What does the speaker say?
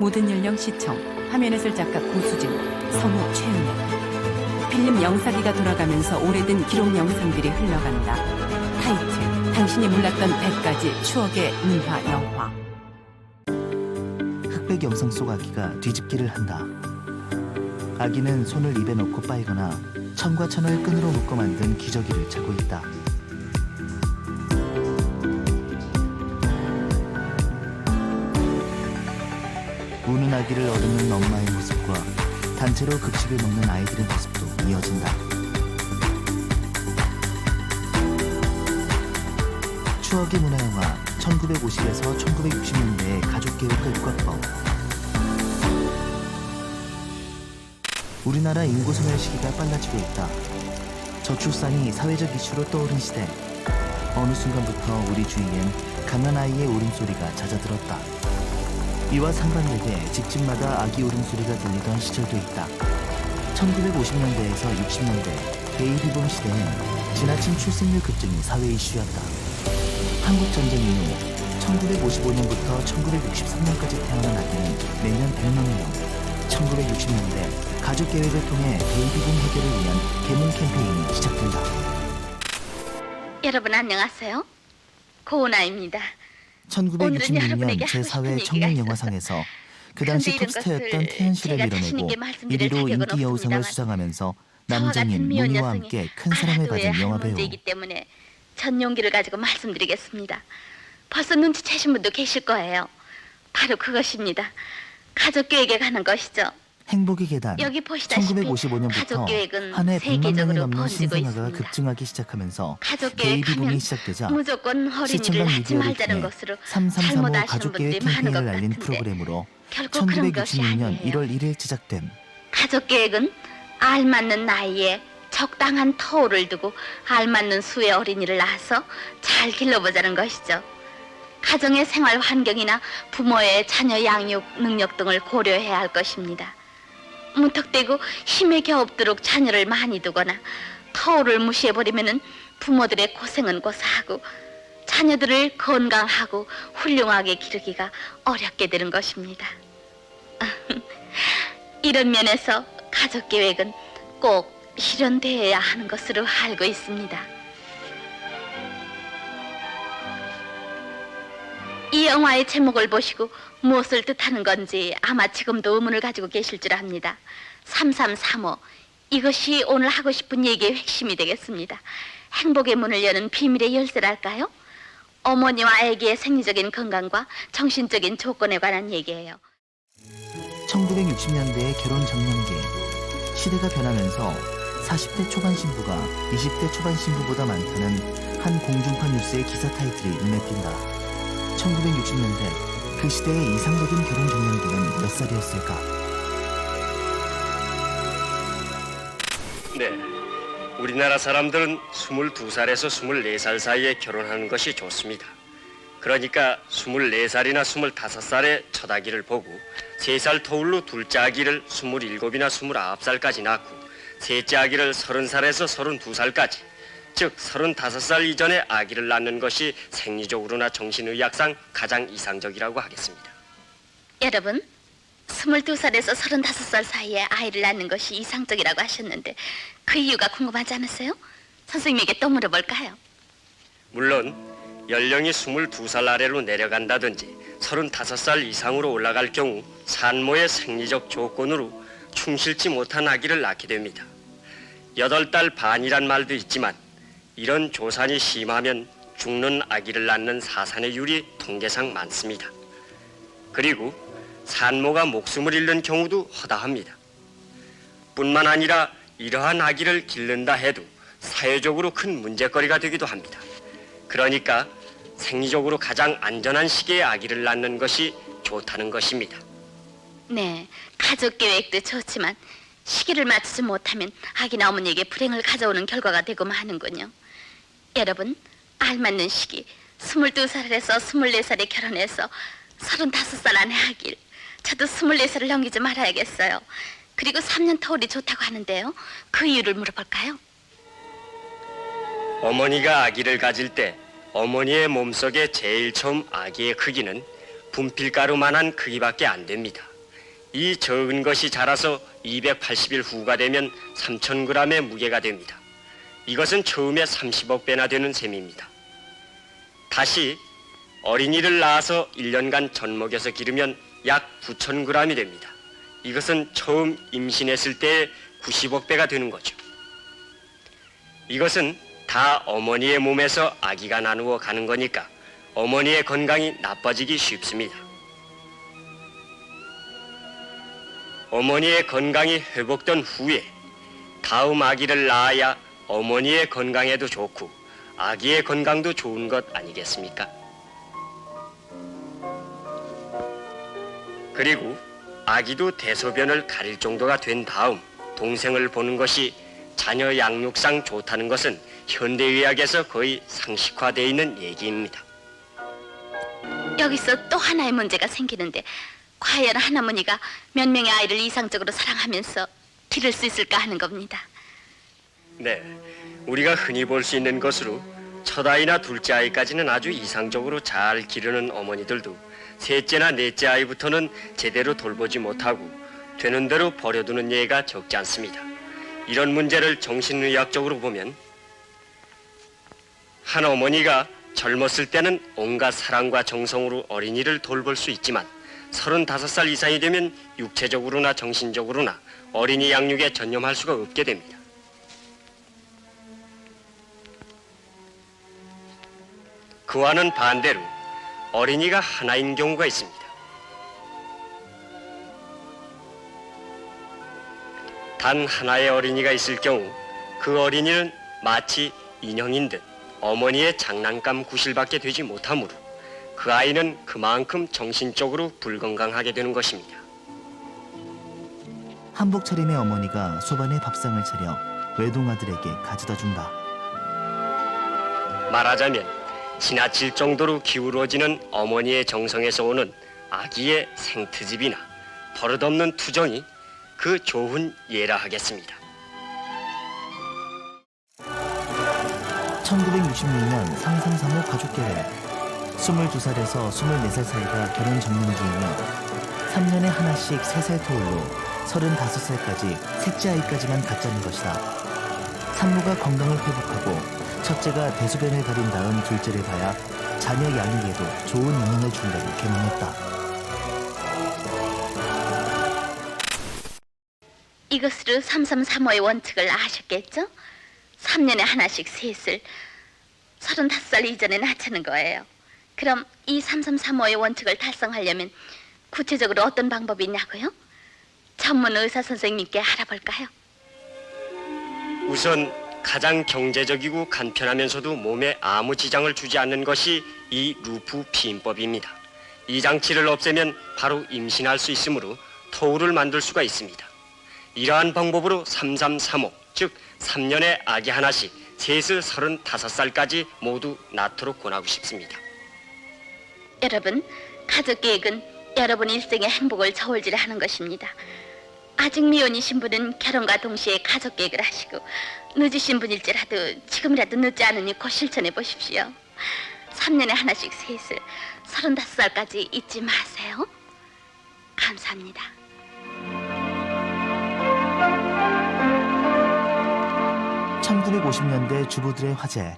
모든 연령 시청, 화면해설 작가 고수진, 성우 최은혜. 필름 영상기가 돌아가면서 오래된 기록 영상들이 흘러간다. 타이틀, 당신이 몰랐던 100가지 추억의 문화 영화. 흑백 영상 속 아기가 뒤집기를 한다. 아기는 손을 입에 넣고 빨거나 천과 천을 끈으로 묶어 만든 기저귀를 차고 있다. 우는 아기를 어르는 엄마의 모습과 단체로 급식을 먹는 아이들의 모습도 이어진다. 추억의 문화영화 1950에서 1960년대의 가족계획 끌과법. 우리나라 인구 소멸 시기가 빨라지고 있다. 저출산이 사회적 이슈로 떠오른 시대. 어느 순간부터 우리 주위엔 갓난 아이의 울음소리가 잦아들었다. 이와 상반되게 집집마다 아기 울음소리가 들리던 시절도 있다. 1950년대에서 60년대 베이비붐 시대엔 지나친 출생률 급증이 사회 이슈였다. 한국전쟁 이후 1955년부터 1963년까지 태어난 아기는 매년 100만 명. 1960년대 가족계획을 통해 베이비붐 해결을 위한 계몽 캠페인이 시작된다. 여러분 안녕하세요. 고은아입니다. 1966년 제4회 청룡영화상에서 그 당시 톱스타였던 태연씨를 밀어내고 1위로 인기 여우상을 수상하면서 남장인 문희와 함께 큰 사랑을 받은 영화배우. 문제이기 때문에 전 용기를 가지고 말씀드리겠습니다. 벌써 눈치채신 분도 계실 거예요. 바로 그것입니다. 가족계획에 관한 것이죠. 행복의 계단. 여기 보시다시피 1955년부터 가족계획은 한 해 100만 명이 세계적으로 넘는 번지고 신생아가 있습니다. 급증하기 시작하면서 가족계획 베이비붐이 하면 시작되자 무조건 어린이를 시청각 낳지 미디어를 말자는 통해 것으로 3335 잘못 아시는 가족계획 분들이 많은 것 캠페인을 알린 같은데 프로그램으로 결국 그런 것이 1966년 아니에요. 1월 1일 제작됨. 가족계획은 알맞는 나이에 적당한 터울을 두고 알맞는 수의 어린이를 낳아서 잘 길러보자는 것이죠. 가정의 생활 환경이나 부모의 자녀 양육 능력 등을 고려해야 할 것입니다. 무턱대고 힘에 겨웁도록 자녀를 많이 두거나 터울을 무시해버리면 부모들의 고생은 고사하고 자녀들을 건강하고 훌륭하게 기르기가 어렵게 되는 것입니다. 이런 면에서 가족계획은 꼭 실현되어야 하는 것으로 알고 있습니다. 이 영화의 제목을 보시고 무엇을 뜻하는 건지 아마 지금도 의문을 가지고 계실 줄 압니다. 3335, 이것이 오늘 하고 싶은 얘기의 핵심이 되겠습니다. 행복의 문을 여는 비밀의 열쇠랄까요? 어머니와 아기의 생리적인 건강과 정신적인 조건에 관한 얘기예요. 1960년대의 결혼 정년기. 시대가 변하면서 40대 초반 신부가 20대 초반 신부보다 많다는 한 공중파 뉴스의 기사 타이틀이 눈에 띈다. 1960년대 그 시대의 이상적인 결혼 정년기는 몇 살이었을까? 네, 우리나라 사람들은 22살에서 24살 사이에 결혼하는 것이 좋습니다. 그러니까 24살이나 25살에 첫 아기를 보고 3살 터울로 둘째 아기를 27이나 29살까지 낳고 셋째 아기를 30살에서 32살까지, 즉 35살 이전에 아기를 낳는 것이 생리적으로나 정신의학상 가장 이상적이라고 하겠습니다. 여러분, 22살에서 35살 사이에 아이를 낳는 것이 이상적이라고 하셨는데 그 이유가 궁금하지 않으세요? 선생님에게 또 물어볼까요? 물론 연령이 22살 아래로 내려간다든지 35살 이상으로 올라갈 경우 산모의 생리적 조건으로 충실치 못한 아기를 낳게 됩니다. 8달 반이란 말도 있지만 이런 조산이 심하면 죽는 아기를 낳는 사산의율이 통계상 많습니다. 그리고 산모가 목숨을 잃는 경우도 허다합니다. 뿐만 아니라 이러한 아기를 기른다 해도 사회적으로 큰 문제거리가 되기도 합니다. 그러니까 생리적으로 가장 안전한 시기에 아기를 낳는 것이 좋다는 것입니다. 네, 가족계획도 좋지만 시기를 맞추지 못하면 아기나 어머니에게 불행을 가져오는 결과가 되고 마는군요. 여러분, 알맞는 시기 22살에서 24살에 결혼해서 35살 안에 하길. 저도 24살을 넘기지 말아야겠어요. 그리고 3년 터울이 좋다고 하는데요. 그 이유를 물어볼까요? 어머니가 아기를 가질 때 어머니의 몸속에 제일 처음 아기의 크기는 분필가루만한 크기밖에 안 됩니다. 이 적은 것이 자라서 280일 후가 되면 3,000g의 무게가 됩니다. 이것은 처음에 30억 배나 되는 셈입니다. 다시 어린이를 낳아서 1년간 젖먹여서 기르면 약 9,000g이 됩니다. 이것은 처음 임신했을 때의 90억 배가 되는 거죠. 이것은 다 어머니의 몸에서 아기가 나누어 가는 거니까 어머니의 건강이 나빠지기 쉽습니다. 어머니의 건강이 회복된 후에 다음 아기를 낳아야 어머니의 건강에도 좋고 아기의 건강도 좋은 것 아니겠습니까? 그리고 아기도 대소변을 가릴 정도가 된 다음 동생을 보는 것이 자녀 양육상 좋다는 것은 현대의학에서 거의 상식화되어 있는 얘기입니다. 여기서 또 하나의 문제가 생기는데 과연 할아버니가 몇 명의 아이를 이상적으로 사랑하면서 기를 수 있을까 하는 겁니다. 네, 우리가 흔히 볼 수 있는 것으로 첫 아이나 둘째 아이까지는 아주 이상적으로 잘 기르는 어머니들도 셋째나 넷째 아이부터는 제대로 돌보지 못하고 되는 대로 버려두는 예가 적지 않습니다. 이런 문제를 정신의학적으로 보면 한 어머니가 젊었을 때는 온갖 사랑과 정성으로 어린이를 돌볼 수 있지만 35살 이상이 되면 육체적으로나 정신적으로나 어린이 양육에 전념할 수가 없게 됩니다. 그와는 반대로 어린이가 하나인 경우가 있습니다. 단 하나의 어린이가 있을 경우 그 어린이는 마치 인형인 듯 어머니의 장난감 구실밖에 되지 못하므로 그 아이는 그만큼 정신적으로 불건강하게 되는 것입니다. 한복 차림의 어머니가 소반에 밥상을 차려 외동아들에게 가져다 준다. 말하자면 지나칠 정도로 기울어지는 어머니의 정성에서 오는 아기의 생트집이나 버릇없는 투정이 그 좋은 예라 하겠습니다. 1966년 상상 3호 가족계획. 22살에서 24살 사이가 결혼 정년 중이며 3년에 하나씩 3살 터울로 35살까지 셋째 아이까지만 갖자는 것이다. 산모가 건강을 회복하고 첫째가 대소변을 가린 다음 둘째를 봐야 자녀 양육에도 좋은 영향을 준다고 계명했다. 이것으로 3335의 원칙을 아셨겠죠? 3년에 하나씩 셋을 35살 이전에 낳자는 거예요. 그럼 이 3335의 원칙을 달성하려면 구체적으로 어떤 방법이 있냐고요? 전문 의사 선생님께 알아볼까요? 우선 가장 경제적이고 간편하면서도 몸에 아무 지장을 주지 않는 것이 이 루프 피임법입니다. 이 장치를 없애면 바로 임신할 수 있으므로 터울을 만들 수가 있습니다. 이러한 방법으로 3335, 즉 3년에 아기 하나씩 셋을 35살까지 모두 낳도록 권하고 싶습니다. 여러분, 가족계획은 여러분 일생의 행복을 저울질하는 것입니다. 아직 미혼이신 분은 결혼과 동시에 가족계획을 하시고 늦으신 분일지라도 지금이라도 늦지 않으니 곧 실천해 보십시오. 3년에 하나씩 셋을 35살까지 잊지 마세요. 감사합니다. 1950년대 주부들의 화제.